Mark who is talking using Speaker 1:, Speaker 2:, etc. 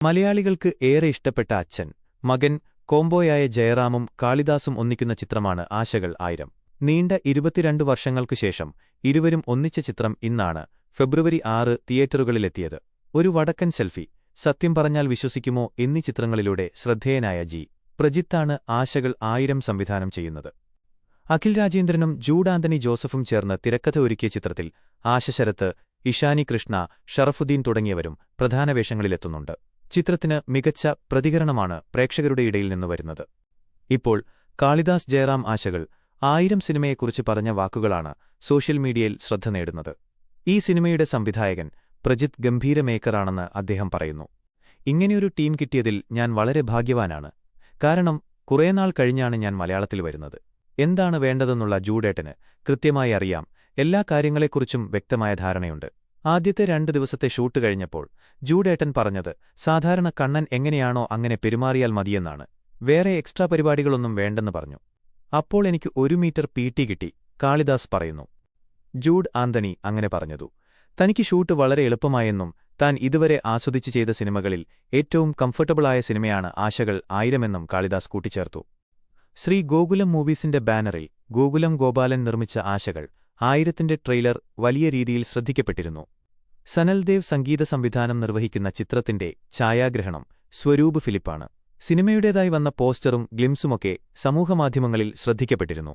Speaker 1: മലയാളികൾക്ക് ഏറെ ഇഷ്ടപ്പെട്ട അച്ഛൻ മകൻ കോംബോയായ ജയറാമും കാളിദാസും ഒന്നിക്കുന്ന ചിത്രമാണ് ആശകൾ 1000. നീണ്ട 22 വർഷങ്ങൾക്കുശേഷം ഇരുവരും ഒന്നിച്ച ചിത്രം ഇന്നാണ് ഫെബ്രുവരി 6 തിയേറ്ററുകളിലെത്തിയത്. ഒരു വടക്കൻ സെൽഫി, സത്യം പറഞ്ഞാൽ വിശ്വസിക്കുമോ എന്നീ ചിത്രങ്ങളിലൂടെ ശ്രദ്ധേയനായ ജി. പ്രജിത്താണ് ആശകൾ 1000 സംവിധാനം ചെയ്യുന്നത്. അഖിൽ രാജേന്ദ്രനും ജൂഡ് ആന്റണി ജോസഫും ചേർന്ന് തിരക്കഥ ഒരുക്കിയ ചിത്രത്തിൽ ആശ ശരത്ത്, ഇഷാനി കൃഷ്ണ, ഷറഫുദ്ദീൻ തുടങ്ങിയവരും പ്രധാന വേഷങ്ങളിലെത്തുന്നുണ്ട്. ചിത്രത്തിന് മികച്ച പ്രതികരണമാണ് പ്രേക്ഷകരുടെ ഇടയിൽ നിന്ന് വരുന്നത്. ഇപ്പോൾ കാളിദാസ് ജയറാം ആശകൾ 1000 സിനിമയെക്കുറിച്ച് പറഞ്ഞ വാക്കുകളാണ് സോഷ്യൽ മീഡിയയിൽ ശ്രദ്ധ നേടുന്നത്. ഈ സിനിമയുടെ സംവിധായകൻ പ്രജിത്ത് ഗംഭീര മേക്കറാണെന്ന് അദ്ദേഹം പറയുന്നു. ഇങ്ങനെയൊരു ടീം കിട്ടിയതിൽ ഞാൻ വളരെ ഭാഗ്യവാനാണ്. കാരണം കുറേനാൾ കഴിഞ്ഞാണ് ഞാൻ മലയാളത്തിൽ വരുന്നത്. എന്താണ് വേണ്ടതെന്നുള്ള ജൂഡേട്ടന് കൃത്യമായി അറിയാം. എല്ലാ കാര്യങ്ങളെക്കുറിച്ചും വ്യക്തമായ ധാരണയുണ്ട്. ആദ്യത്തെ 2 ദിവസത്തെ ഷൂട്ട് കഴിഞ്ഞപ്പോൾ ജൂഡേട്ടൻ പറഞ്ഞത് സാധാരണ കണ്ണൻ എങ്ങനെയാണോ അങ്ങനെ പെരുമാറിയാൽ മതിയെന്നാണ്. വേറെ എക്സ്ട്രാ പരിപാടികളൊന്നും വേണ്ടെന്ന് പറഞ്ഞു. അപ്പോൾ എനിക്ക് 1 മീറ്റർ PT കിട്ടി, കാളിദാസ് പറയുന്നു. ജൂഡ് ആന്റണി അങ്ങനെ പറഞ്ഞതു തനിക്ക് ഷൂട്ട് വളരെ എളുപ്പമായെന്നും താൻ ഇതുവരെ ആസ്വദിച്ചു ചെയ്ത സിനിമകളിൽ ഏറ്റവും കംഫർട്ടബിളായ സിനിമയാണ് ആശകൾ 1000 എന്നും കാളിദാസ് കൂട്ടിച്ചേർത്തു. ശ്രീ ഗോകുലം മൂവീസിന്റെ ബാനറിൽ ഗോകുലം ഗോപാലൻ നിർമ്മിച്ച ആശകൾ 1000ന്റെ ട്രെയിലർ വലിയ രീതിയിൽ ശ്രദ്ധിക്കപ്പെട്ടിരുന്നു. സനൽദേവ് സംഗീത സംവിധാനം നിർവഹിക്കുന്ന ചിത്രത്തിന്റെ ഛായാഗ്രഹണം സ്വരൂപ് ഫിലിപ്പാണ്. സിനിമയുടേതായി വന്ന പോസ്റ്ററും ഗ്ലിംസുമൊക്കെ സമൂഹമാധ്യമങ്ങളിൽ ശ്രദ്ധിക്കപ്പെട്ടിരുന്നു.